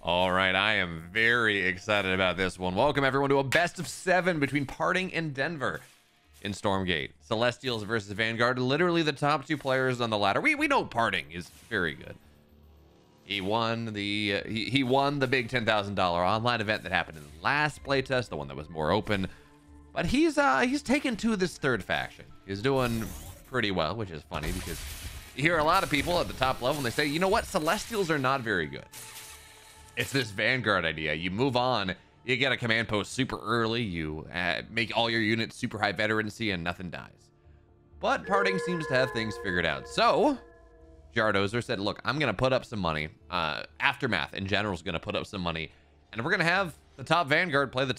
All right, I am very excited about this one. Welcome everyone to a best of 7 between Parting and Denver in Stormgate. Celestials versus Vanguard, literally the top 2 players on the ladder. We know Parting is very good. He won the he won the big $10,000 online event that happened in the last playtest, the one that was more open. But he's taken to this third faction. He's doing pretty well, which is funny because you hear a lot of people at the top level and they say, you know what, Celestials are not very good. It's this Vanguard idea. You move on, you get a command post super early, you make all your units super high veterancy, and nothing dies. But Parting seems to have things figured out. So, Jardozer said, look, I'm going to put up some money. Aftermath in general is going to put up some money. And we're going to have the top Vanguard play the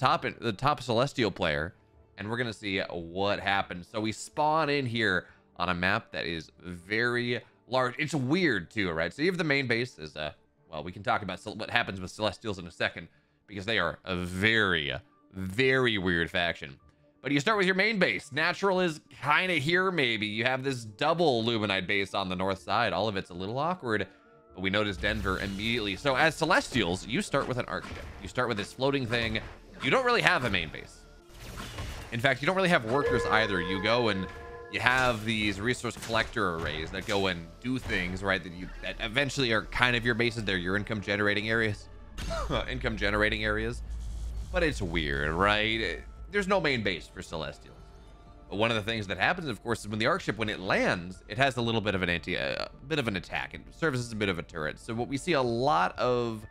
top Celestial player. And we're going to see what happens. So we spawn in here on a map that is very large. It's weird too, right? So you have the main base is well, we can talk about what happens with Celestials in a second, because they are a very, very weird faction. But you start with your main base. Natural is kind of here, maybe. You have this double Luminite base on the north side. All of it's a little awkward, but we notice Denver immediately. So as Celestials, you start with an arc ship. You start with this floating thing. You don't really have a main base. In fact, you don't really have workers either. You go and you have these resource collector arrays that go and do things, right? That eventually are kind of your bases. They're your income generating areas. Income generating areas. But it's weird, right? There's no main base for Celestials. But one of the things that happens, of course, is when the arc ship, when it lands, it has a little bit of an bit of an attack. It serves as a bit of a turret. So what we see a lot of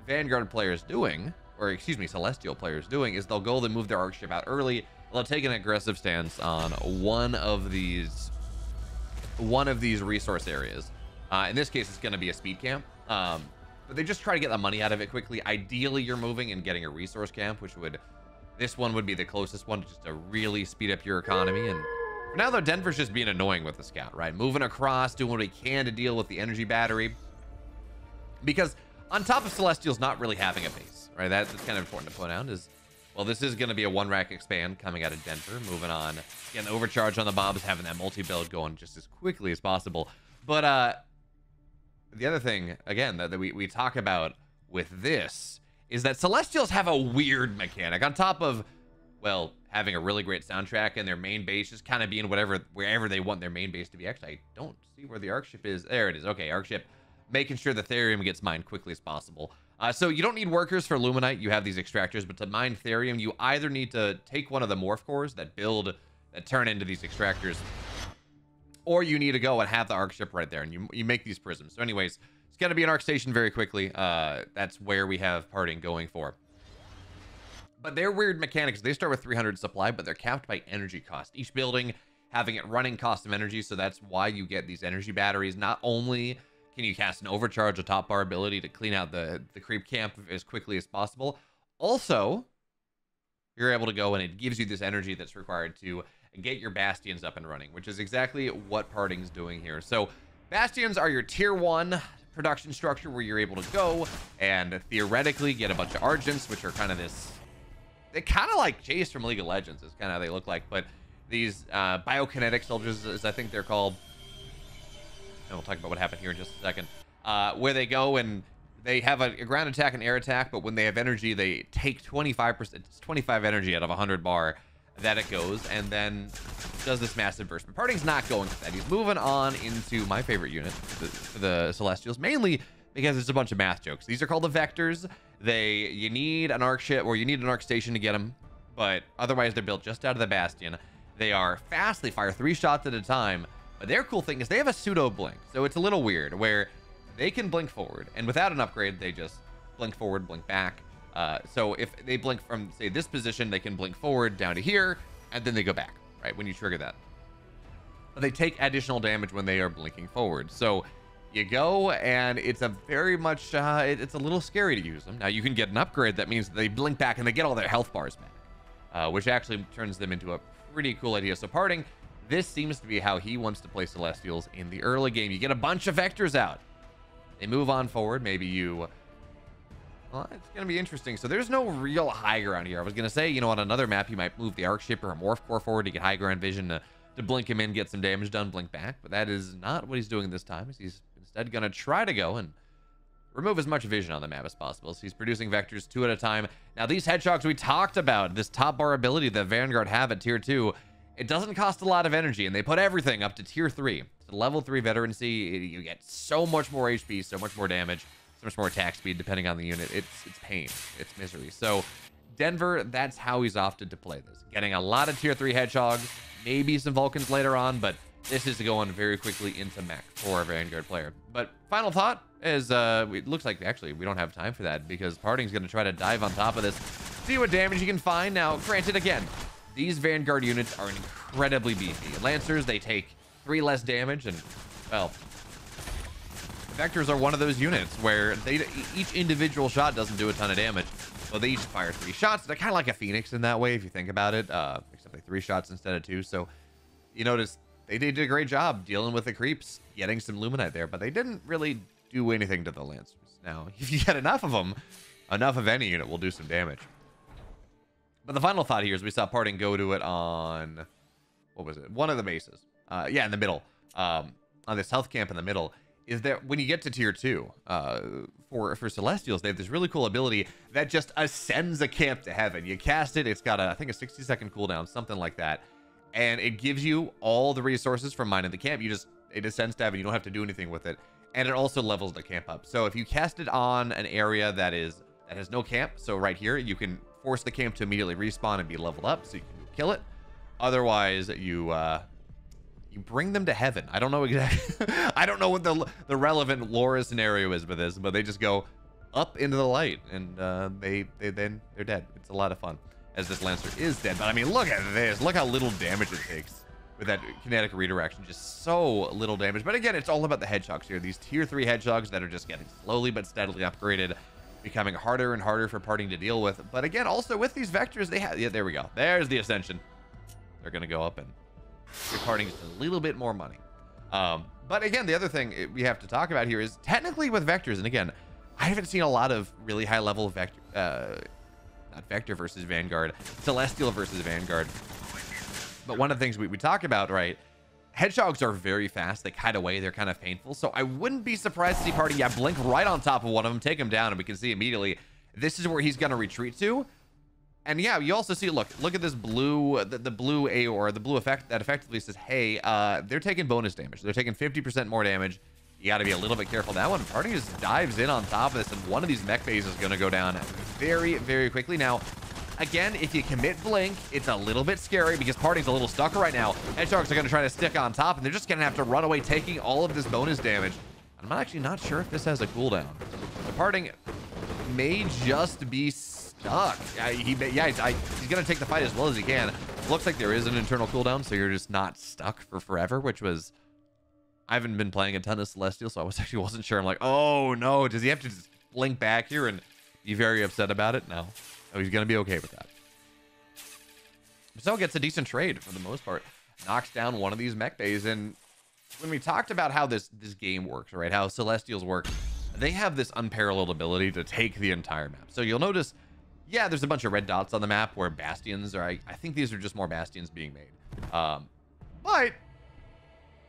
Vanguard players doing, or excuse me, Celestial players doing, is they'll go and move their arc ship out early. They'll take an aggressive stance on one of these resource areas. In this case, it's going to be a speed camp. But they just try to get the money out of it quickly. Ideally, you're moving and getting a resource camp, which would, this one would be the closest one just to really speed up your economy. And for now, though, Denver's just being annoying with the scout, right? Moving across, doing what he can to deal with the energy battery. Because on top of Celestials not really having a base, right? That's kind of important to point out is, well, this is going to be a 1-rack expand coming out of Denver. Moving on, getting overcharge on the mobs, having that multi-build going just as quickly as possible. But the other thing, again, that we talk about with this is that Celestials have a weird mechanic. On top of, well, having a really great soundtrack and their main base just kind of being wherever they want their main base to be. Actually, I don't see where the arc ship is. There it is. Okay, arc ship. Making sure the therium gets mined quickly as possible. So you don't need workers for Luminite. You have these extractors, but to mine therium, you either need to take one of the morph cores that turn into these extractors, or you need to go and have the arc ship right there, and you make these prisms. So anyways, it's going to be an arc station very quickly. That's where we have Parting going for. But their weird mechanics, they start with 300 supply, but they're capped by energy cost. Each building having it running cost of energy, so that's why you get these energy batteries. Not only can you cast an overcharge, a top bar ability to clean out the creep camp as quickly as possible, also, you're able to go and it gives you this energy that's required to get your bastions up and running, which is exactly what Parting's doing here. So bastions are your tier 1 production structure where you're able to go and theoretically get a bunch of argents, which are kind of this, they kind of like Chase from League of Legends is kind of how they look like, but these biokinetic soldiers, as I think they're called, and we'll talk about what happened here in just a second, where they go and they have a ground attack and air attack, but when they have energy, they take 25%, it's 25 energy out of 100 bar that it goes, and then does this massive burst. But Parting's not going for that. He's moving on into my favorite unit, the Celestials, mainly because it's a bunch of math jokes. These are called the Vectors. You need an arc ship, or you need an arc station to get them, but otherwise they're built just out of the Bastion. They are fast. They fire 3 shots at a time. But their cool thing is they have a pseudo blink, so it's a little weird where they can blink forward, and without an upgrade, they just blink forward, blink back. So if they blink from, say, this position, they can blink forward down to here, and then they go back, right, when you trigger that. But they take additional damage when they are blinking forward. So you go, and it's a very much, it's a little scary to use them. Now, you can get an upgrade that means that they blink back, and they get all their health bars back, which actually turns them into a pretty cool idea. So Parting, this seems to be how he wants to play Celestials in the early game. You get a bunch of Vectors out. They move on forward. Maybe you... Well, it's going to be interesting. So there's no real high ground here. I was going to say, you know, on another map, you might move the arc ship or a morph core forward to get high ground vision to blink him in, get some damage done, blink back. But that is not what he's doing this time. He's instead going to try to go and remove as much vision on the map as possible. So he's producing vectors 2 at a time. Now, these hedgehogs we talked about, this top bar ability that Vanguard have at tier 2, it doesn't cost a lot of energy, and they put everything up to tier 3. So level 3 veterancy, you get so much more HP, so much more damage, so much more attack speed, depending on the unit. It's pain. It's misery. So Denver, that's how he's opted to play this. Getting a lot of tier 3 hedgehogs, maybe some Vulcans later on, but this is going very quickly into mech for a Vanguard player. But final thought is, it looks like actually we don't have time for that because PartinG's going to try to dive on top of this, see what damage he can find. Now, granted, again, these Vanguard units are incredibly beefy. Lancers, they take 3 less damage, and, well, Vectors are one of those units where each individual shot doesn't do a ton of damage. Well, they each fire 3 shots. They're kind of like a Phoenix in that way, if you think about it, except like 3 shots instead of 2. So you notice they did a great job dealing with the creeps, getting some Luminite there, but they didn't really do anything to the Lancers. Now, if you get enough of them, enough of any unit will do some damage. But the final thought here is we saw Parting go to it on, what was it? One of the bases. Yeah, in the middle. On this health camp in the middle. Is that when you get to tier 2, for Celestials, they have this really cool ability that just ascends a camp to heaven. You cast it, it's got I think a 60-second cooldown, something like that. And it gives you all the resources from mining the camp. It ascends to heaven, you don't have to do anything with it. And it also levels the camp up. So if you cast it on an area that has no camp, so right here, you can force the camp to immediately respawn and be leveled up, so you can kill it. Otherwise, you bring them to heaven. I don't know exactly. I don't know what the relevant lore scenario is with this, but they just go up into the light, and they're dead. It's a lot of fun, as this Lancer is dead. But I mean, look at this. Look how little damage it takes with that kinetic redirection. Just so little damage. But again, it's all about the hedgehogs here. These tier 3 hedgehogs that are just getting slowly but steadily upgraded, becoming harder and harder for Parting to deal with. But again, also with these vectors, they have, yeah, there we go. There's the ascension. They're gonna go up and you're Parting just a little bit more money. But again, the other thing we have to talk about here is technically with vectors, and again, I haven't seen a lot of really high level vector, not Vector versus Vanguard, Celestial versus Vanguard. But one of the things we talk about, right, hedgehogs are very fast. They kite away. They're kind of painful. So I wouldn't be surprised to see Parting, yeah, blink right on top of one of them, take him down, and we can see immediately this is where he's going to retreat to. And yeah, you also see, look at this blue, the blue AOR, the blue effect that effectively says, hey, they're taking bonus damage. They're taking 50% more damage. You got to be a little bit careful. That one, Parting just dives in on top of this, and one of these mech bases is going to go down very, very quickly. Now, again, if you commit blink, it's a little bit scary because Parting's a little stuck right now. Hedgehogs are going to try to stick on top, and they're just going to have to run away, taking all of this bonus damage. I'm actually not sure if this has a cooldown. The Parting may just be stuck. He's going to take the fight as well as he can. Looks like there is an internal cooldown, so you're just not stuck for forever, which was... I haven't been playing a ton of Celestial, so I wasn't sure. I'm like, oh no, does he have to just blink back here and be very upset about it? No. Oh, he's going to be okay with that. So gets a decent trade for the most part. Knocks down one of these mech bays. And when we talked about how this game works, right, how Celestials work, they have this unparalleled ability to take the entire map. So you'll notice, yeah, there's a bunch of red dots on the map where bastions are. I think these are just more bastions being made. But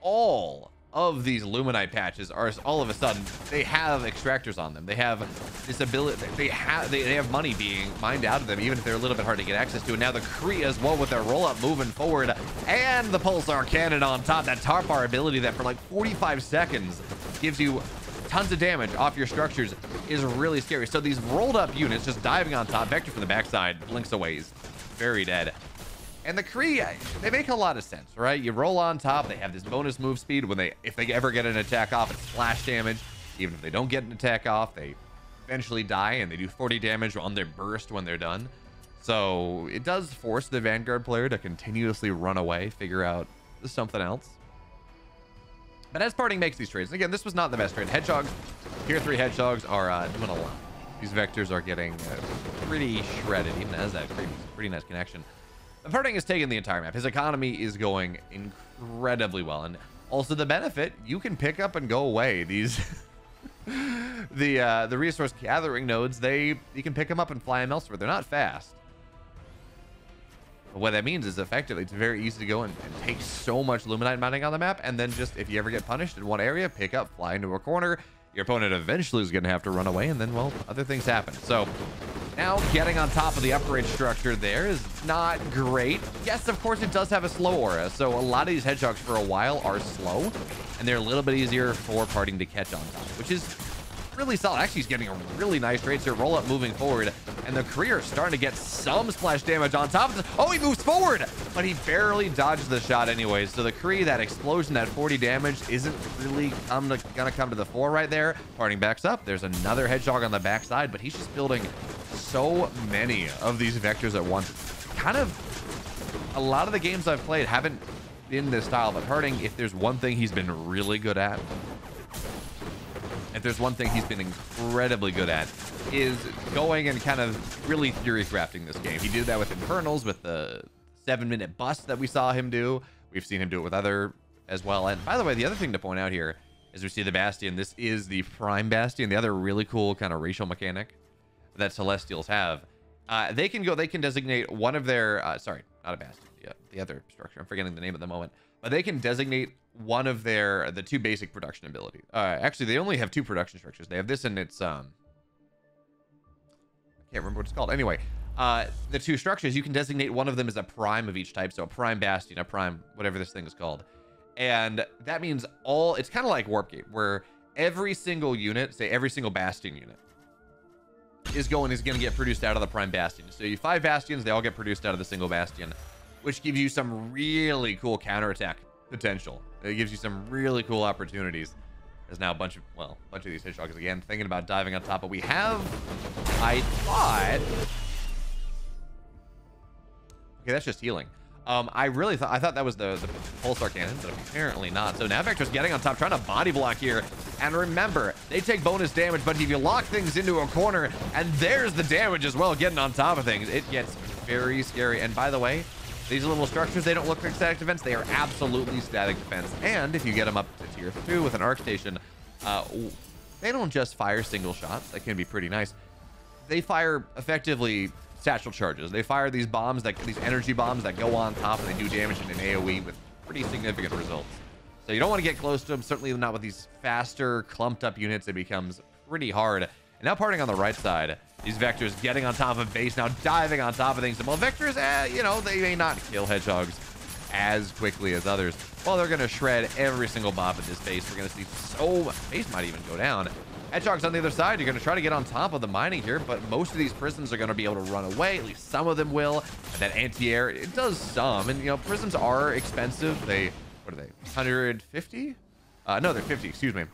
all of these Luminite patches are all of a sudden, they have extractors on them. They have this ability, they have money being mined out of them, even if they're a little bit hard to get access to. And now the Kree as well with their roll-up moving forward, and the Pulsar Cannon on top. That Tarpar ability that for like 45 seconds gives you tons of damage off your structures is really scary. So these rolled up units just diving on top, Vector from the backside, blinks away, he's very dead. And the Kree, they make a lot of sense, right? You roll on top, they have this bonus move speed. If they ever get an attack off, it's splash damage. Even if they don't get an attack off, they eventually die, and they do 40 damage on their burst when they're done. So it does force the Vanguard player to continuously run away, figure out something else. But as Parting makes these trades, and again, this was not the best trade. Hedgehogs, tier 3 hedgehogs are doing a lot. These vectors are getting pretty shredded, even as that pretty nice connection. Parting is taking the entire map. His economy is going incredibly well, and also the benefit, you can pick up and go away. These the resource gathering nodes, you can pick them up and fly them elsewhere. They're not fast, but what that means is effectively it's very easy to go and take so much Luminite mining on the map, and then just if you ever get punished in one area, pick up, fly into a corner, your opponent eventually is going to have to run away, and then, well, other things happen. So now getting on top of the upgrade structure there is not great. Yes, of course, it does have a slow aura, so a lot of these hedgehogs for a while are slow, and they're a little bit easier for Parting to catch on top, which is really solid. Actually, he's getting a really nice trade here. Roll up moving forward, and the career is starting to get some splash damage on top of this. Oh, he moves forward, but he barely dodged the shot anyways. So the Kree, that explosion, that 40 damage isn't really gonna come to the fore right there. Parting backs up. There's another hedgehog on the backside, but he's just building so many of these vectors at once. Kind of a lot of the games I've played haven't been this style, but Parting, if there's one thing he's been really good at, if there's one thing he's been incredibly good at, is going and kind of really theory crafting this game. He did that with Infernals, with the 7-minute bust that we saw him do. We've seen him do it with other as well. And by the way, the other thing to point out here is we see the Bastion. This is the Prime Bastion, the other really cool kind of racial mechanic that Celestials have. They can designate one of their, sorry, not a Bastion, yeah, the other structure. I'm forgetting the name at the moment. But they can designate one of the two basic production ability. Actually, they only have two production structures. They have this and it's I can't remember what it's called. Anyway, the two structures, you can designate one of them as a prime of each type. So a prime bastion, a prime, whatever this thing is called. And that means it's kind of like Warp Gate, where every single unit, say every single bastion unit, is going to get produced out of the prime bastion. So you 5 bastions, they all get produced out of the single bastion, which gives you some really cool counterattack potential. It gives you some really cool opportunities. There's now a bunch of these hedgehogs again thinking about diving on top, but we have, I thought, okay, that's just healing. I thought that was the pulsar cannon, but apparently not. So now Vector's getting on top, trying to body block here. And remember, they take bonus damage, but if you lock things into a corner, and there's the damage as well, getting on top of things, it gets very scary. And by the way, these little structures, they don't look like static defense. They are absolutely static defense. And if you get them up to tier 2 with an arc station, they don't just fire single shots. That can be pretty nice. They fire effectively satchel charges. They fire these bombs, these energy bombs that go on top, and they do damage in an AoE with pretty significant results. So you don't want to get close to them. Certainly not with these faster, clumped up units. It becomes pretty hard. And now Parting on the right side. These Vectors getting on top of base, now diving on top of things. And while Vectors, you know, they may not kill hedgehogs as quickly as others. Well, they're going to shred every single mob at this base. We're going to see base might even go down. Hedgehogs on the other side, you're going to try to get on top of the mining here, but most of these prisms are going to be able to run away. At least some of them will. And that anti-air, it does some. And, you know, prisms are expensive. What are they? 150? No, they're 50, excuse me.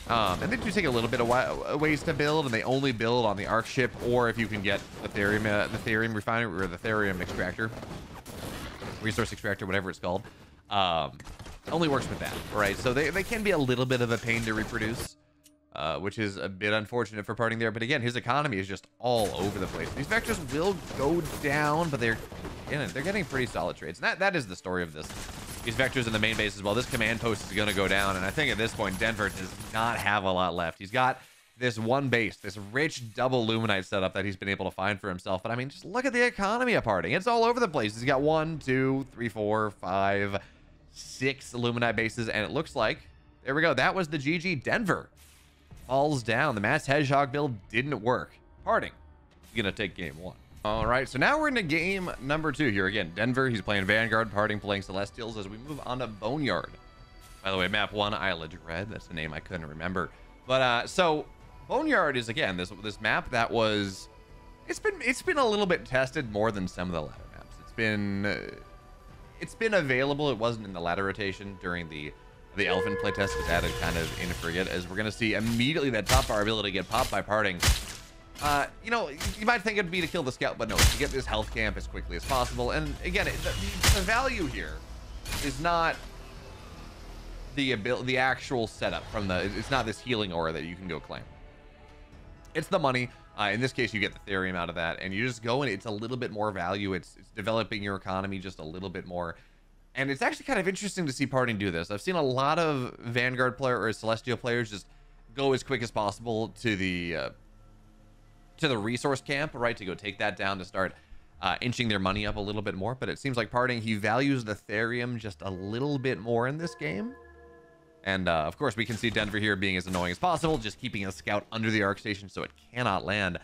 And they do take a little bit of ways to build, and they only build on the arc ship, or if you can get the therium refinery, or the therium extractor, resource extractor, whatever it's called. Only works with that, right? So they can be a little bit of a pain to reproduce, which is a bit unfortunate for Parting there. But again, his economy is just all over the place. These Vectors will go down, but they're getting pretty solid trades. And that is the story of this. These Vectors in the main base as well. This command post is going to go down, and I think at this point, Denver does not have a lot left. He's got this one base, this rich double Luminite setup that he's been able to find for himself. But I mean, just look at the economy of Parting. It's all over the place. He's got 1, 2, 3, 4, 5, 6 Luminite bases, and it looks like, there we go. That was the GG. Denver falls down. The Mass Hedgehog build didn't work. Parting is going to take game 1. All right, so now we're into game number 2 here. Again, Denver, he's playing Vanguard, Parting playing Celestials as we move on to Boneyard. By the way, map 1, Isle of Dread. That's the name I couldn't remember. But so Boneyard is, again, this map that was, it's been a little bit tested more than some of the ladder maps. It's been available. It wasn't in the ladder rotation during the Elfin playtest. Was added kind of in Frigate, as we're gonna see immediately that top bar ability get popped by Parting. You know, you might think it'd be to kill the scout, but no, to get this health camp as quickly as possible. And again, the value here is not the actual setup from it's not this healing aura that you can go claim. It's the money. In this case, you get the Therium out of that, and you just go, and it's a little bit more value. It's developing your economy just a little bit more. And it's actually kind of interesting to see Parting do this. I've seen a lot of Vanguard player or Celestial players just go as quick as possible to the resource camp, right, to go take that down to start inching their money up a little bit more. But it seems like Parting, he values the Therium just a little bit more in this game. And of course, we can see Denver here being as annoying as possible, just keeping a scout under the arc station so it cannot land.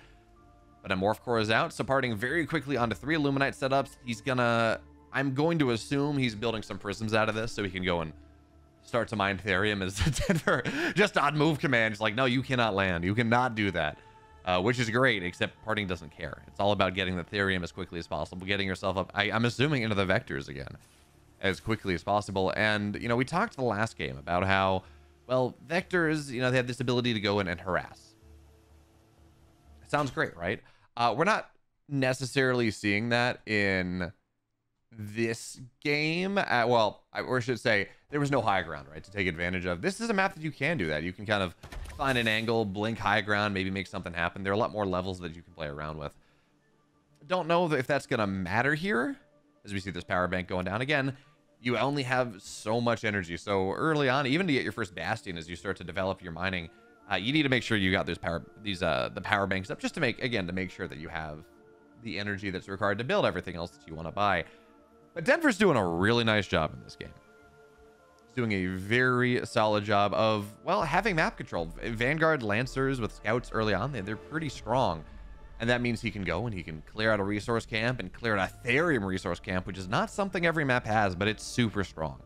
But a morph core is out, so Parting very quickly onto 3 Illuminite setups. He's gonna, I'm going to assume he's building some prisms out of this so he can go and start to mine Therium as Denver just on move command. It's like, no, you cannot land. You cannot do that. Which is great, except Parting doesn't care. It's all about getting the Therium as quickly as possible, getting yourself up, I'm assuming, into the vectors again as quickly as possible. And, you know, we talked the last game about how, well, vectors, you know, they have this ability to go in and harass. It sounds great, right? We're not necessarily seeing that in this game. Well, or I should say, there was no high ground, right, to take advantage of. This is a map that you can do that. You can kind of find an angle, blink high ground, maybe make something happen. There are a lot more levels that you can play around with. Don't know if that's going to matter here. As we see this power bank going down again, you only have so much energy. So early on, even to get your first bastion, as you start to develop your mining, you need to make sure you got those the power banks up, just to make sure that you have the energy that's required to build everything else that you want to buy. But Denver's doing a really nice job in this game. He's doing a very solid job of, well, having map control. Vanguard Lancers with scouts early on, they're pretty strong. And that means he can go and he can clear out a resource camp and clear out a Therium resource camp, which is not something every map has, but it's super strong.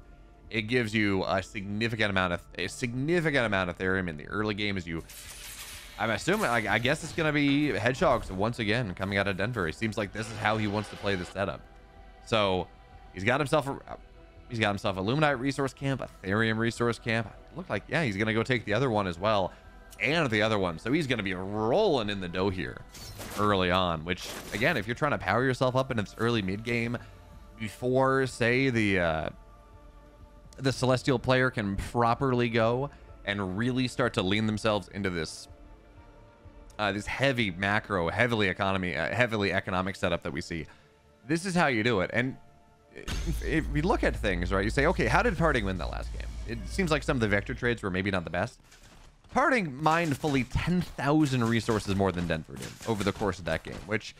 It gives you a significant amount of Therium in the early game. As you, I'm assuming, I guess it's going to be Hedgehogs once again coming out of Denver. It seems like this is how he wants to play the setup. So he's got himself a Illuminite resource camp, a Therium resource camp. It looked like, yeah, he's going to go take the other one as well. And the other one. So he's going to be rolling in the dough here early on, which, again, if you're trying to power yourself up in its early mid game before, say, the Celestial player can properly go and really start to lean themselves into this this heavy macro, heavily economic setup that we see. This is how you do it. And if we look at things, right, you say, okay, how did Parting win that last game? It seems like some of the vector trades were maybe not the best. Parting mined fully 10,000 resources more than Denver did over the course of that game, which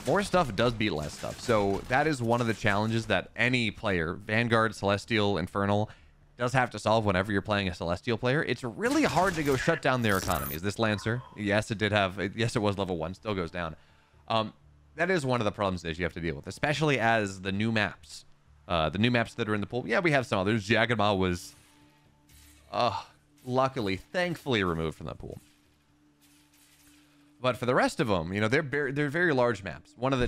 more stuff does beat less stuff. So that is one of the challenges that any player, Vanguard, Celestial, Infernal, does have to solve whenever you're playing a Celestial player. It's really hard to go shut down their economies. This Lancer, yes, it was level 1, still goes down. That is one of the problems that you have to deal with, especially as the new maps that are in the pool. Yeah, we have some others. Jagged Maw was, luckily, thankfully removed from the pool. But for the rest of them, you know, they're very large maps. One of the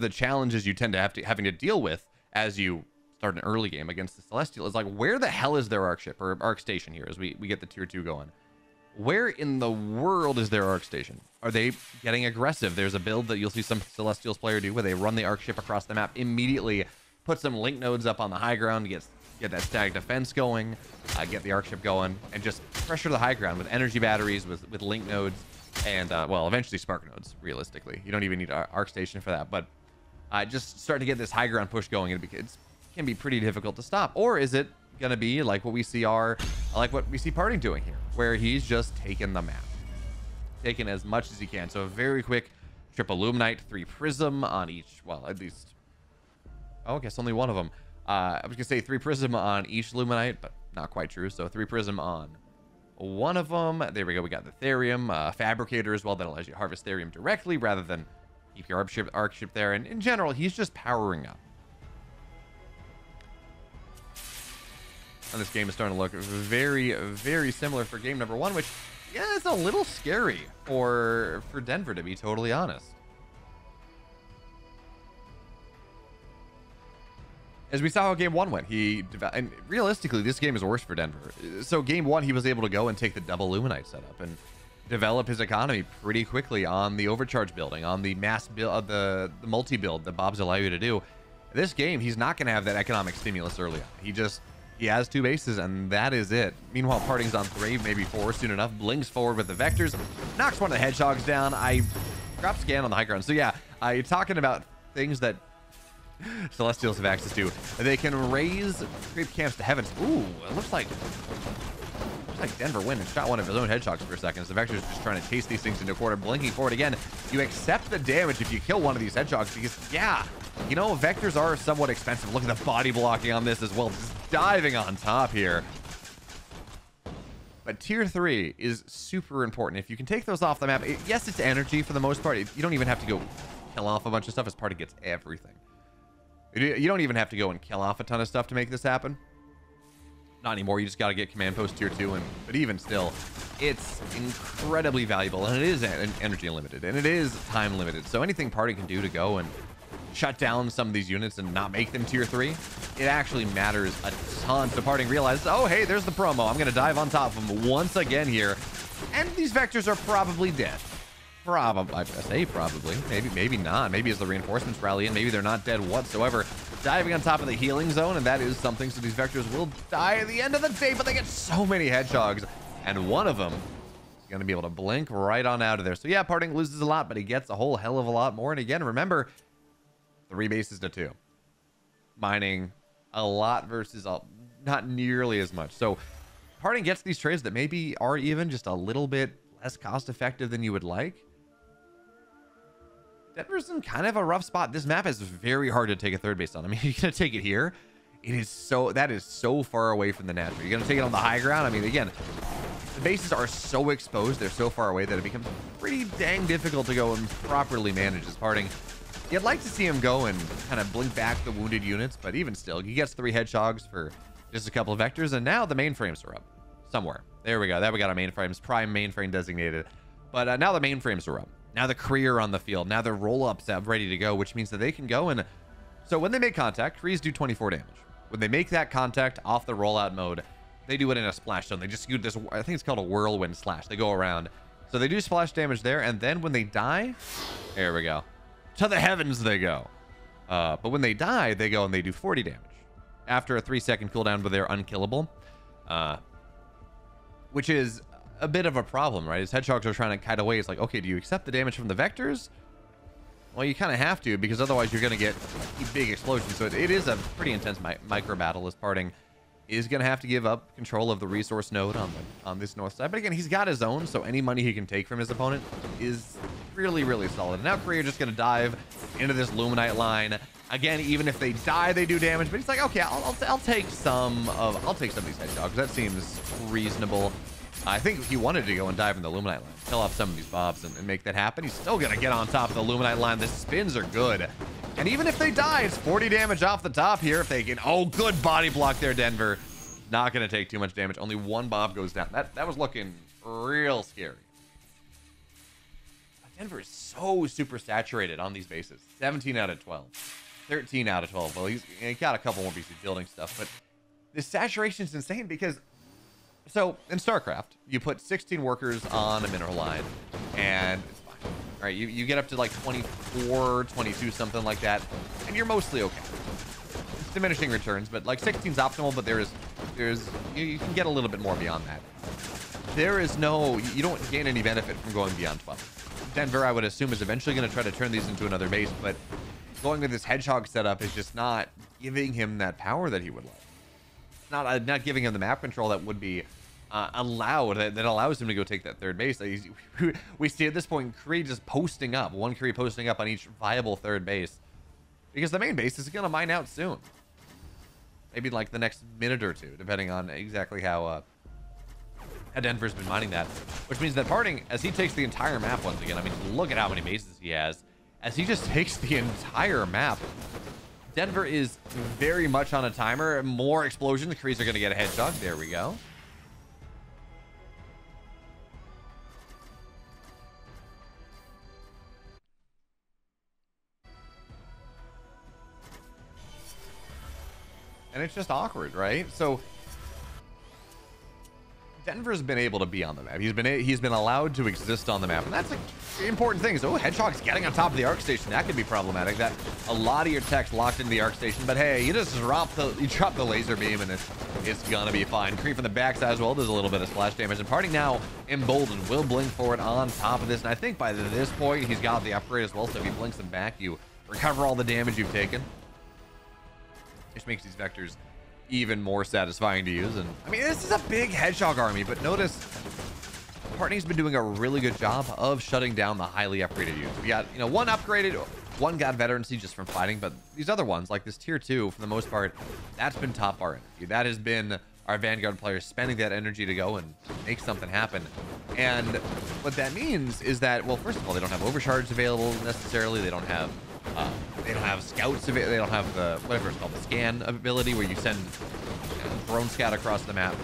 challenges you tend to having to deal with as you start an early game against the Celestial is like, where the hell is their arc ship or arc station here as we get the tier 2 going? Where in the world is their arc station? Are they getting aggressive? There's a build that you'll see some Celestials player do where they run the arc ship across the map, immediately put some link nodes up on the high ground to get that static defense going, get the arc ship going, and just pressure the high ground with energy batteries, with link nodes, and, well, eventually spark nodes, realistically. You don't even need an arc station for that, but just start to get this high ground push going, and it can be pretty difficult to stop. Or is it going to be like what we see Parting doing here, where he's just taking the map, taking as much as he can. So a very quick triple Illuminite, 3 Prism on each, well, at least, oh, I guess only one of them. I was gonna say 3 Prism on each Illuminite, but not quite true. So 3 Prism on one of them. There we go. We got the Therium Fabricator as well. That allows you to harvest Therium directly rather than keep your arc ship there. And in general, he's just powering up. And this game is starting to look very, very similar for game number 1, which, yeah, it's a little scary for Denver, to be totally honest. As we saw how game 1 went, and realistically, this game is worse for Denver. So game 1, he was able to go and take the double Illuminite setup and develop his economy pretty quickly on the overcharge building, on the mass build, the multi-build that Bobs allow you to do. This game, he's not going to have that economic stimulus early on. He has 2 bases, and that is it. Meanwhile, Parting's on 3, maybe 4 soon enough. Blinks forward with the vectors, knocks one of the Hedgehogs down. I dropped scan on the high ground. So yeah, you're talking about things that Celestials have access to. They can raise creep camps to heavens. Ooh, it looks like Denver went and shot one of his own Hedgehogs for a second. So the Vector's just trying to chase these things into a corner, blinking forward again. You accept the damage if you kill one of these Hedgehogs because, yeah, You know, vectors are somewhat expensive. Look at the body blocking on this as well. Just diving on top here. But tier 3 is super important. If you can take those off the map, yes, it's energy for the most part. You don't even have to go kill off a bunch of stuff as Party gets everything. You don't even have to go and kill off a ton of stuff to make this happen. Not anymore. You just got to get command post tier 2. But even still, it's incredibly valuable. And it is energy limited. And it is time limited. So anything Party can do to go and shut down some of these units and not make them tier 3, it actually matters a ton. So Parting realizes, oh, hey, there's the promo. I'm going to dive on top of them once again here. And these vectors are probably dead. Probably. I say probably. Maybe not. Maybe as the reinforcements rally in, maybe they're not dead whatsoever. Diving on top of the healing zone, and that is something. So these vectors will die at the end of the day, but they get so many hedgehogs. And one of them is going to be able to blink right on out of there. So yeah, Parting loses a lot, but he gets a whole hell of a lot more. And again, remember, 3 bases to 2. Mining a lot versus not nearly as much. So Parting gets these trades that maybe are even just a little bit less cost effective than you would like. Denver's in kind of a rough spot. This map is very hard to take a 3rd base on. I mean, you're going to take it here. That is so far away from the natural. You're going to take it on the high ground. I mean, again, the bases are so exposed. They're so far away that it becomes pretty dang difficult to go and properly manage this Parting. You'd like to see him go and kind of blink back the wounded units, but even still, he gets 3 hedgehogs for just a couple of vectors, and now the mainframes are up somewhere. There we go. There we got our mainframes, prime mainframe designated. But now the mainframes are up. Now the Kree are on the field. Now their roll-ups up ready to go, which means that they can go and... So when they make contact, Krees do 24 damage. When they make that contact off the rollout mode, they do it in a splash zone. They just do this, I think it's called a whirlwind slash. They go around. So they do splash damage there, and then when they die, there we go. To the heavens they go. But when they die, they go and they do 40 damage. After a 3-second cooldown, but they're unkillable. Which is a bit of a problem, right? As hedgehogs are trying to kite away, it's like, okay, do you accept the damage from the vectors? Well, you kind of have to, because otherwise you're going to get big explosions. So it is a pretty intense micro battle as Parting is going to have to give up control of the resource node on this north side. But again, he's got his own, so any money he can take from his opponent is really, really solid. And now Korea are just going to dive into this Luminite line. Again, even if they die, they do damage. But he's like, okay, I'll take some of these hedgehogs. That seems reasonable. I think he wanted to go and dive in the Luminite line, kill off some of these bobs and make that happen. He's still going to get on top of the Luminite line. The spins are good. And even if they die, it's 40 damage off the top here. If they can, oh, good body block there, Denver. Not going to take too much damage. Only 1 bob goes down. That was looking real scary. Denver is so super saturated on these bases. 17 out of 12. 13 out of 12. Well, he got a couple more pieces building stuff, but the saturation is insane because... So, in StarCraft, you put 16 workers on a mineral line, and it's fine. All right, you get up to like 24, 22, something like that, and you're mostly okay. It's diminishing returns, but like 16 is optimal, but you can get a little bit more beyond that. There is no... You don't gain any benefit from going beyond 12. Denver, I would assume, is eventually going to try to turn these into another base, but going with this hedgehog setup is just not giving him that power that he would like. Not giving him the map control that would be allowed, that allows him to go take that 3rd base. We see at this point Kree just posting up, 1 Kree posting up on each viable 3rd base, because the main base is going to mine out soon. Maybe like the next minute or 2, depending on exactly how Denver's been mining that. Which means that Parting, as he takes the entire map once again, I mean, look at how many bases he has. As he just takes the entire map, Denver is very much on a timer. More explosions. Krees are going to get a hedgehog. There we go. And it's just awkward, right? So Denver's been able to be on the map. He's been allowed to exist on the map, and that's an important thing. So hedgehog's getting on top of the arc station. That could be problematic. That a lot of your tech's locked into the arc station, but hey, you just drop the laser beam and it's gonna be fine. Kree from the backside as well does a little bit of splash damage, and Parting now emboldened will blink forward on top of this. And I think by this point he's got the upgrade as well. So if he blinks them back, you recover all the damage you've taken, which makes these vectors even more satisfying to use. And I mean, this is a big hedgehog army, but notice PartinG's been doing a really good job of shutting down the highly upgraded units. We got, 1 upgraded One got veterancy just from fighting, but these other ones, like this tier 2, for the most part, that's been top bar energy. That has been our Vanguard players spending that energy to go and make something happen. And what that means is that, well, first of all, they don't have overcharge available necessarily. They don't have scouts. They don't have the, whatever it's called, the scan ability where you send drone scout across the map.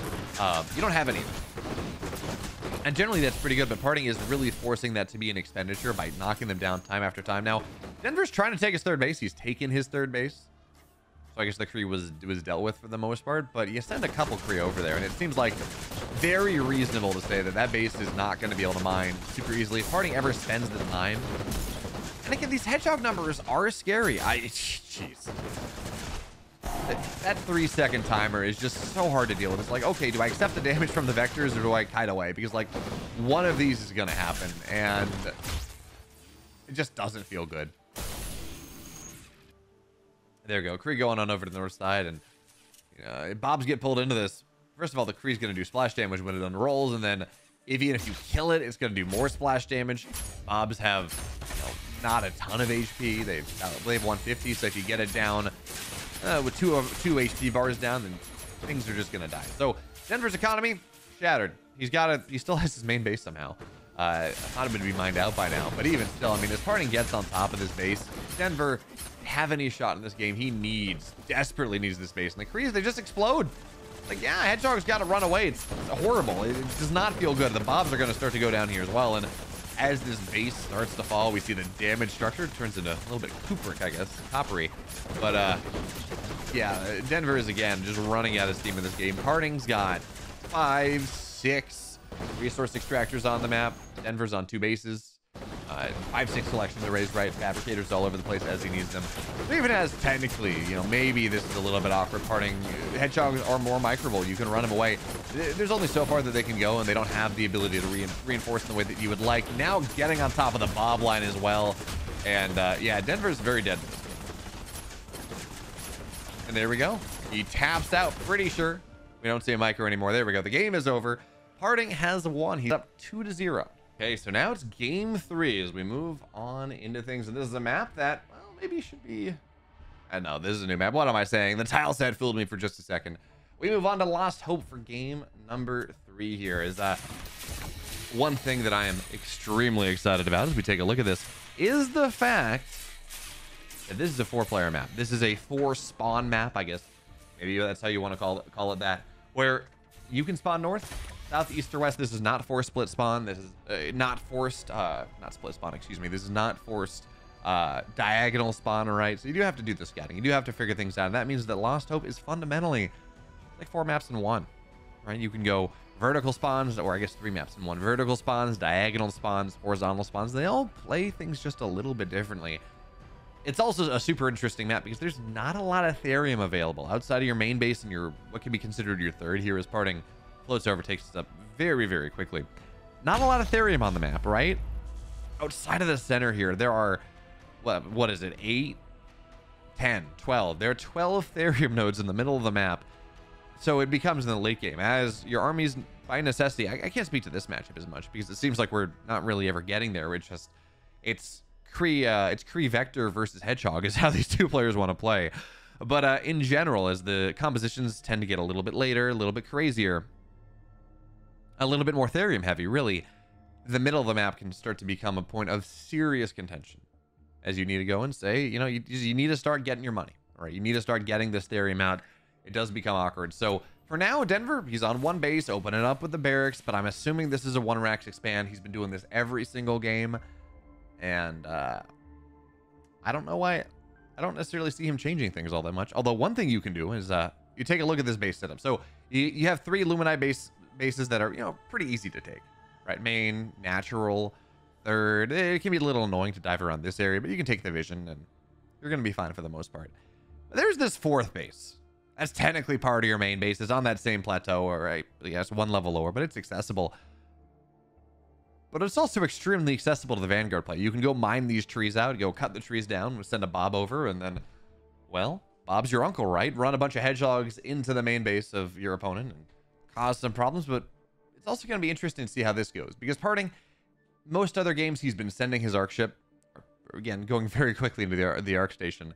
You don't have any of it. And generally that's pretty good, but Parting is really forcing that to be an expenditure by knocking them down time after time. Now, Denver's trying to take his third base. He's taken his third base. So I guess the Kree was dealt with for the most part, but you send a couple Kree over there, and it seems like very reasonable to say that that base is not going to be able to mine super easily. If Parting ever spends the time. And again, these hedgehog numbers are scary. Jeez. That 3-second timer is just so hard to deal with. It's like, okay, do I accept the damage from the vectors or do I kite away? Because like one of these is going to happen, and it just doesn't feel good. There we go. Kree going on over to the north side, and you know, Bobs get pulled into this. First of all, the Kree's going to do splash damage when it unrolls, and then even if you kill it, it's going to do more splash damage. Bobs have, you know, not a ton of HP. They have 150, so if you get it down with two HP bars down, then things are just going to die. So Denver's economy shattered. He still has his main base somehow. I thought it would be mined out by now, but even still, I mean, as Parting gets on top of this base, Denver have any shot in this game. He desperately needs this base, and the Krees, they just explode. Like, yeah, Hedgehog's got to run away. It's horrible. It does not feel good. The Bobs are going to start to go down here as well, and as this base starts to fall, we see the damage structure turns into a little bit cooperic, I guess, coppery. But yeah, Denver is again just running out of steam in this game. Parting's got 5, 6 resource extractors on the map. Denver's on 2 bases. 5, 6 collections are raised right. Fabricators all over the place as he needs them. So even as technically, you know, maybe this is a little bit awkward. Parting hedgehogs are more microable. You can run them away. There's only so far that they can go, and they don't have the ability to reinforce in the way that you would like. Now getting on top of the Bob line as well. And yeah, Denver's very dead. And there we go. He taps out, pretty sure. We don't see a micro anymore. There we go. The game is over. Parting has won. He's up 2-0. Okay, so now it's game 3 as we move on into things. And this is a map that, well, maybe should be... I know, this is a new map. What am I saying? The tile set fooled me for just a second. We move on to Lost Hope for game number 3 here. Is one thing that I am extremely excited about as we take a look at this is the fact that this is a 4-player map. This is a 4-spawn map, I guess. Maybe that's how you want to call it that. Where you can spawn north, south, east, or west. This is not forced split spawn. This is not forced, not split spawn, excuse me. This is not forced diagonal spawn, right? So you do have to do the scouting. You do have to figure things out. And that means that Lost Hope is fundamentally like 4 maps in 1, right? You can go vertical spawns, or I guess 3 maps in 1. Vertical spawns, diagonal spawns, horizontal spawns. They all play things just a little bit differently. It's also a super interesting map because there's not a lot of Therium available outside of your main base and your what can be considered your third here as Parting floats over, takes us up very, very quickly. Not a lot of Therium on the map, right? Outside of the center here, there are, what is it, 8, 10, 12. There are 12 Therium nodes in the middle of the map. So it becomes in the late game, as your armies, by necessity, I can't speak to this matchup as much because it seems like we're not really ever getting there. It's Kree Vector versus Hedgehog is how these two players want to play. But in general, as the compositions tend to get a little bit later, a little bit crazier, a little bit more Therium heavy, really, the middle of the map can start to become a point of serious contention. As you need to go and say, you know, you need to start getting your money, right? You need to start getting this Therium out. It does become awkward. So for now, Denver, he's on 1 base, opening up with the barracks, but I'm assuming this is a 1-rack expand. He's been doing this every single game. And I don't know why. I don't necessarily see him changing things all that much. Although one thing you can do is you take a look at this base setup. So you have 3 Luminite bases that are, you know, pretty easy to take, right? Main, natural, third. It can be a little annoying to dive around this area, but you can take the vision and you're going to be fine for the most part. But there's this 4th base. That's technically part of your main base. It's on that same plateau, or I guess 1 level lower, but it's accessible. But it's also extremely accessible to the Vanguard play. You can go mine these trees out, go cut the trees down, send a Bob over, and then, well, Bob's your uncle, right? Run a bunch of hedgehogs into the main base of your opponent and cause some problems. But it's also going to be interesting to see how this goes, because Parting, most other games, he's been sending his arc ship, again, going very quickly into the Arc Station.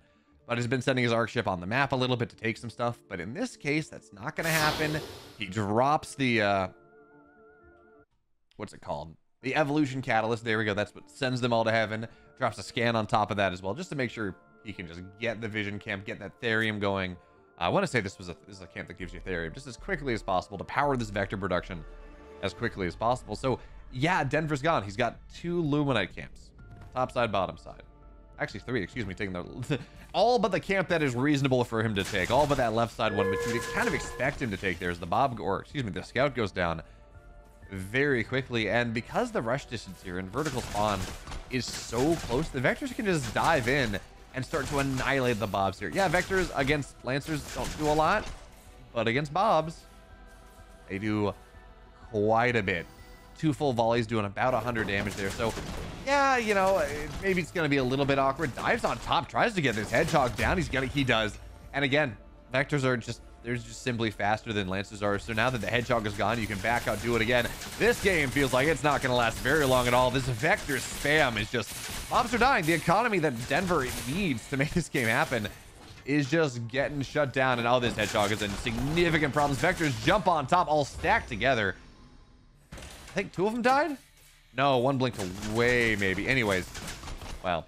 But has been sending his Arc ship on the map a little bit to take some stuff. But in this case, that's not going to happen. He drops the, what's it called? The Evolution Catalyst. There we go. That's what sends them all to heaven. Drops a scan on top of that as well, just to make sure he can just get the Vision Camp, get that Therium going. I want to say this is a camp that gives you Therium just as quickly as possible to power this Vector production as quickly as possible. So, yeah, Denver's gone. He's got 2 Luminite camps. Top side, bottom side. Actually, 3, excuse me, taking the... all but the camp that is reasonable for him to take. All but that left side one, which you'd kind of expect him to take. There's the the Scout goes down very quickly. And because the rush distance here in vertical spawn is so close, the Vectors can just dive in and start to annihilate the Bobs here. Yeah, Vectors against Lancers don't do a lot, but against Bobs, they do quite a bit. 2 full volleys doing about 100 damage there. So, yeah, you know, maybe it's going to be a little bit awkward. Dives on top, tries to get this Hedgehog down. He does. And again, Vectors are they're just simply faster than Lancers are. So now that the Hedgehog is gone, you can back out, do it again. This game feels like it's not going to last very long at all. This Vector spam is just... Bobs are dying. The economy that Denver needs to make this game happen is just getting shut down. And all this Hedgehog is in significant problems. Vectors jump on top, all stacked together. I think 2 of them died? No, 1 blinked away, maybe. Anyways, well,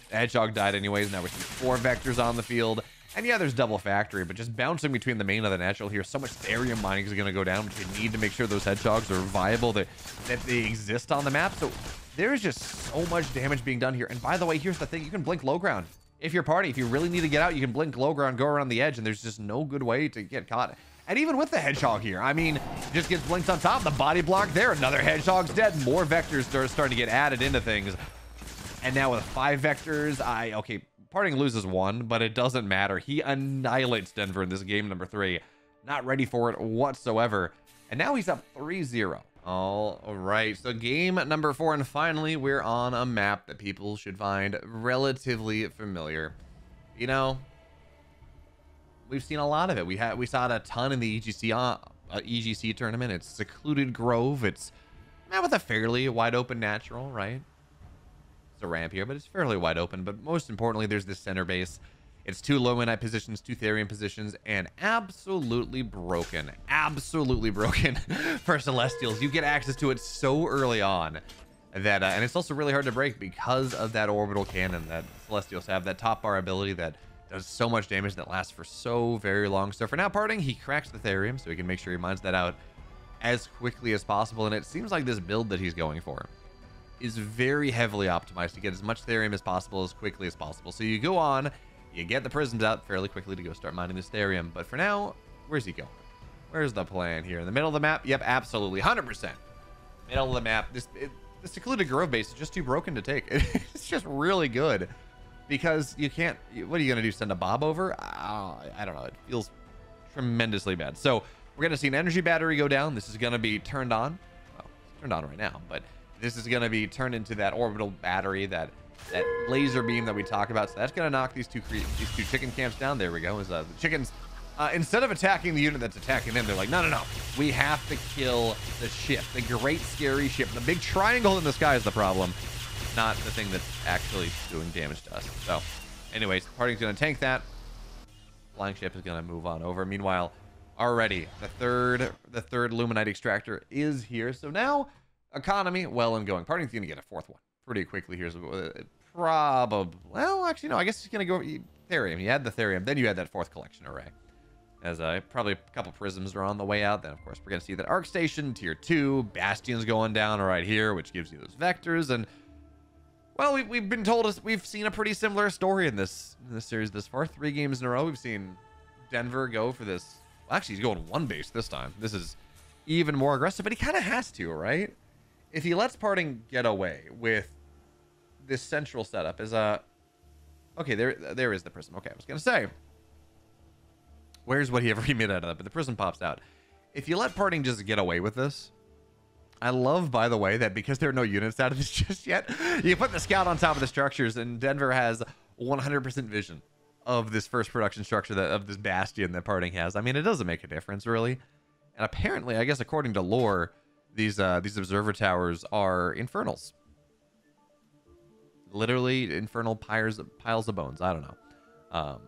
the Hedgehog died anyways. Now we're seeing 4 Vectors on the field. And yeah, there's double factory, but just bouncing between the main and the natural here, so much Therium mining is going to go down, which they need to make sure those Hedgehogs are viable, that they exist on the map. So there is just so much damage being done here. And by the way, here's the thing. You can blink low ground. If you're party, if you really need to get out, you can blink low ground, go around the edge, and there's just no good way to get caught. And even with the Hedgehog here, I mean, just gets blinked on top, the body block there, another Hedgehog's dead. More Vectors are starting to get added into things. And now with 5 Vectors, okay, Parting loses 1, but it doesn't matter. He annihilates Denver in this game number 3. Not ready for it whatsoever. And now he's up 3-0. All right, so game number 4, and finally we're on a map that people should find relatively familiar. You know, we've seen a lot of it. We saw it a ton in the EGC tournament. It's Secluded Grove. It's with a fairly wide open natural, right? It's a ramp here, but it's fairly wide open. But most importantly, there's this center base. It's 2 Luminite positions, 2 Therium positions, and absolutely broken for Celestials. You get access to it so early on that, and it's also really hard to break because of that orbital cannon that Celestials have, that top bar ability that does so much damage that lasts for so very long. So for now, Parting, he cracks the Therium so he can make sure he mines that out as quickly as possible. And it seems like this build that he's going for is very heavily optimized to get as much Therium as possible as quickly as possible. So you go on, you get the prisms out fairly quickly to go start mining this Therium. But for now, where's he going? Where's the plan here? In the middle of the map? Yep, absolutely. 100%. Middle of the map. The Secluded Grove base is just too broken to take. It's just really good because you can't... What are you going to do? Send a Bob over? I don't know. It feels tremendously bad. So we're going to see an energy battery go down. This is going to be turned on. Well, it's turned on right now, but this is going to be turned into that orbital battery, that laser beam that we talk about. So that's going to knock these two chicken camps down. There we go. The chickens, instead of attacking the unit that's attacking them, they're like, no. We have to kill the ship, the great scary ship. The big triangle in the sky is the problem, not the thing that's actually doing damage to us. So anyways, Parting's going to tank that. Flying ship is going to move on over. Meanwhile, already the third Luminite extractor is here. So now economy well and going. Parting's going to get a 4th one pretty quickly here. Probably, well, actually, no, I guess he's going to go Therium. He had the Therium. Then you had that 4th collection array. As probably a couple prisms are on the way out. Then, of course, we're going to see that Arc Station, Tier 2. Bastion's going down right here, which gives you those Vectors. And, well, we've been told, we've seen a pretty similar story in this series this far. 3 games in a row. We've seen Denver go for this. Well, actually, he's going 1 base this time. This is even more aggressive, but he kind of has to, right? If he lets Parting get away with this central setup is okay, there is the prism. Okay, I was gonna say, where's whatever he made out of that? But the prism pops out. If you let Parting just get away with this, I love, by the way, that because there are no units out of this just yet, you put the scout on top of the structures, and Denver has 100% vision of this first production structure of this bastion that Parting has. I mean, it doesn't make a difference really. And apparently, I guess according to lore, these observer towers are infernals. literally infernal piles of bones. I don't know.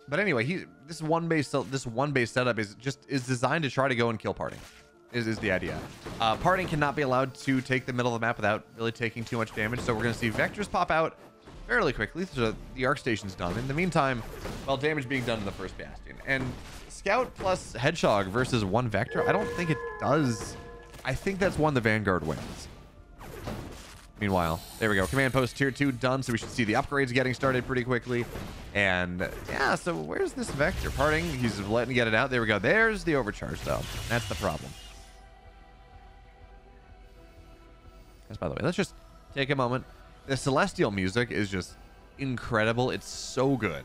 But anyway, this one base setup is designed to try to go and kill Parting. Is the idea. Parting cannot be allowed to take the middle of the map without really taking too much damage. So we're going to see vectors pop out fairly quickly. So the arc station's done. In the meantime, well, damage being done in the first bastion. And Scout plus Hedgehog versus one vector, I don't think it does. I think that's one the Vanguard wins. Meanwhile, there we go. Command post tier 2 done. So we should see the upgrades getting started pretty quickly. And yeah, so where's this vector? Parting, he's letting get it out. There we go. There's the overcharge though. That's the problem. By the way, let's just take a moment. The celestial music is just incredible. It's so good.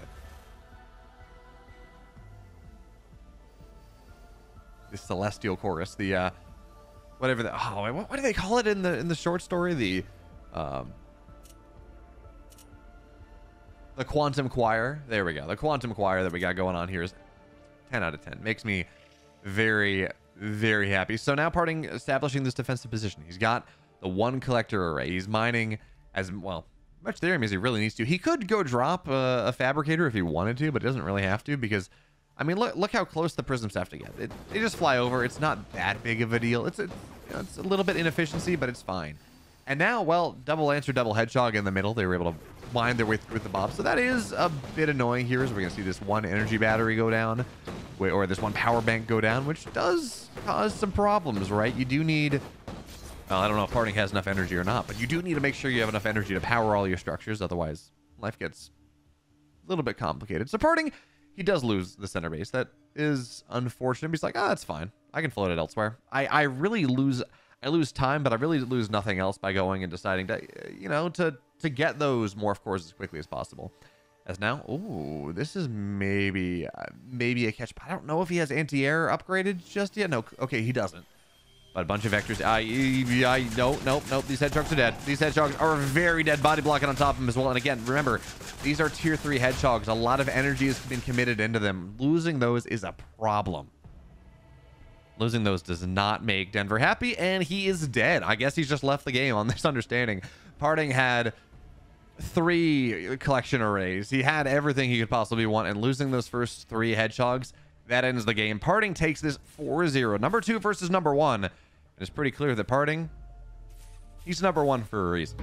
The celestial chorus, the whatever the what do they call it in the short story? The quantum choir. There we go. The quantum choir that we got going on here is 10 out of 10. Makes me very, very happy. So now Parting establishing this defensive position. He's got the one collector array. He's mining as well much there as he really needs to. He could go drop a fabricator if he wanted to, but he doesn't really have to because, I mean, look how close the prisms have to get. They just fly over. It's not that big of a deal. It's a little bit inefficiency, but it's fine. And now, well, double Lancer, double Hedgehog in the middle. They were able to wind their way through the mob. So that is a bit annoying here as we're going to see this one energy battery go down, or this one power bank go down, which does cause some problems, right? You do need... Well, I don't know if Parting has enough energy or not, but you do need to make sure you have enough energy to power all your structures. Otherwise, life gets a little bit complicated. So Parting, he does lose the center base. That is unfortunate. He's like, that's fine. I can float it elsewhere. I really lose... I lose time, but I really lose nothing else by going and deciding to, you know, to get those morph cores as quickly as possible. As now, ooh, this is maybe a catch. But I don't know if he has anti-air upgraded just yet. No, okay, he doesn't. But a bunch of vectors. Nope. These hedgehogs are dead. These hedgehogs are very dead. Body blocking on top of them as well. And again, remember, these are tier 3 hedgehogs. A lot of energy has been committed into them. Losing those is a problem. Losing those does not make Denver happy, and he is dead. I guess he's just left the game on this understanding. Parting had 3 collection arrays. He had everything he could possibly want, and losing those first 3 hedgehogs, that ends the game. Parting takes this 4-0. Number 2 versus number 1. And it's pretty clear that Parting, he's number 1 for a reason.